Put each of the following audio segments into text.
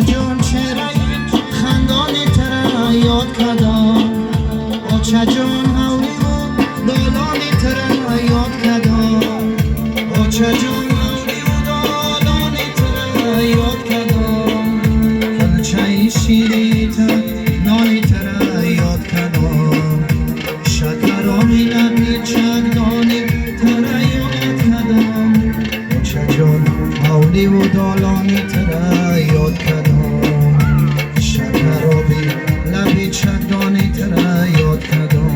جان چرا خندان ترا یاد کردم آچه جان حولی و دالانی ترا یاد کردم آچه جان حولی و دالانی ترا یاد کردم کلچه شیری تر نانی ترا یاد کردم شکرامی لبی چگدانی ترا یاد کردم آچه جان حولی و دالانی ترا یاد کردم شکرابی لبی چگدانی ترا یاد کردم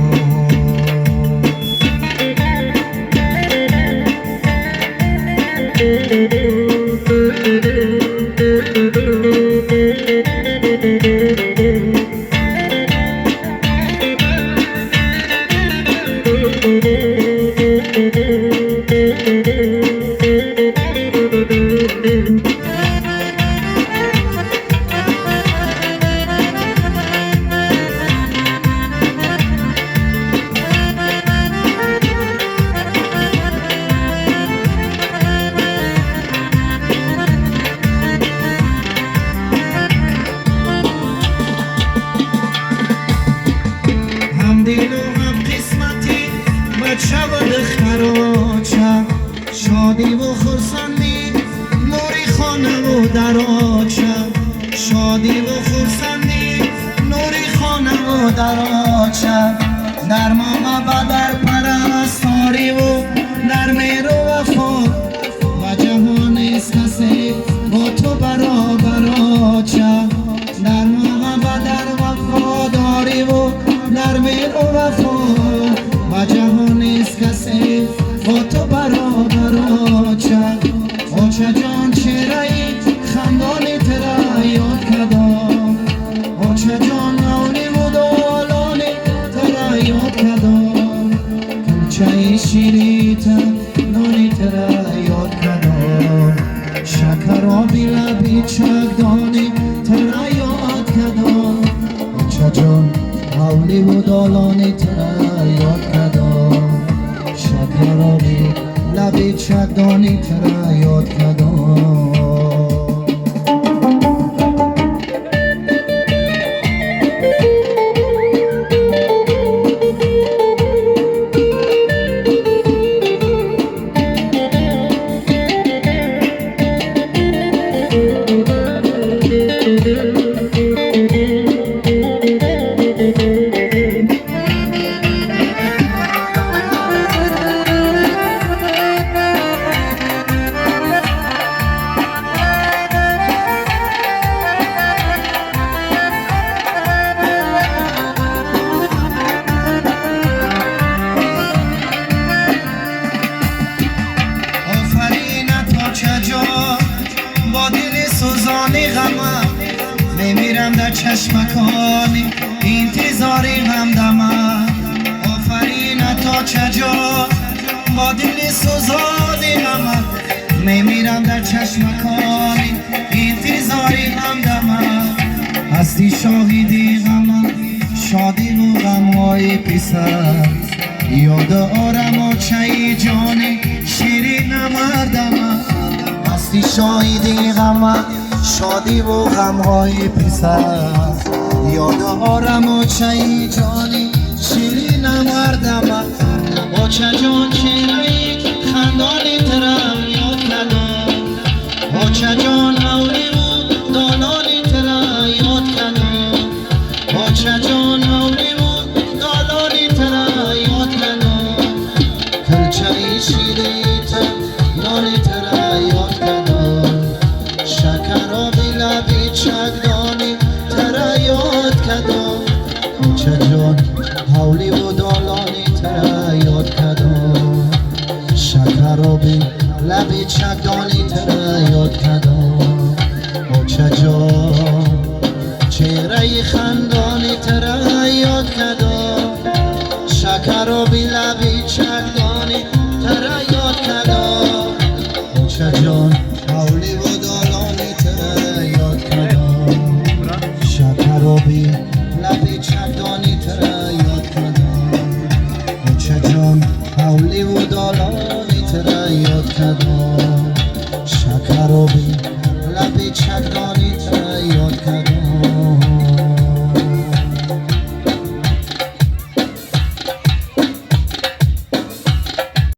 دل و هم قسمتی بچه و دختراچه شادی و خرسندی نوری خانه و دراچه شادی و خرسندی نوری خانه و دراچه در ماما و در پرستاری و در مهر و وفا و جهان است کسی با تو برابراچه در ماما و در وفاداری و در مهر و وفا و جهان است کسی با تو برابر آچه جان چرایی خندانی ترا یاد کردم آچه جان حولی و دالانی ترا یاد کردم کلچه شیری تر نانی ترا یاد کردم شکرابی لبی چگدانی ترا یاد کردم آچه جان حولی و دالانی ترا یاد کردم شکرابی لبی چگدانی ترا یاد کردم سوزانی غمم میمیرم در چشمکانی انتظاری همدمم آفرین تا چجا با دل سوزانی غمم میمیرم در چشمکانی انتظاری همدمم هستی شاهدی غمم شادی و غمهای پسر یاد آرم آچه جانی شیرین مردمم هستی شاهدی غمم شادی و غمهای پسر یاد آرم آچه جانی شیرین مردمم آچه جان چرایی خندانی ترا یاد کردم آچه جان حولی و دالانی ترا یاد کردم آچه جان حولی و دالانی ترا یاد کردم کلچه شیری تر نانی ترا یاد کردم شکرابی لبی چگدانی ترا یاد کردم آچه جان حولی و دالانی ترا یاد کردم شکرابی لبی چگدانی ترا یاد کردم آچه جان چهره خندانی ترا یاد کردم شکر و بی لبی چکانی ترا یاد کردم بچه جان حولی و دالانی ترا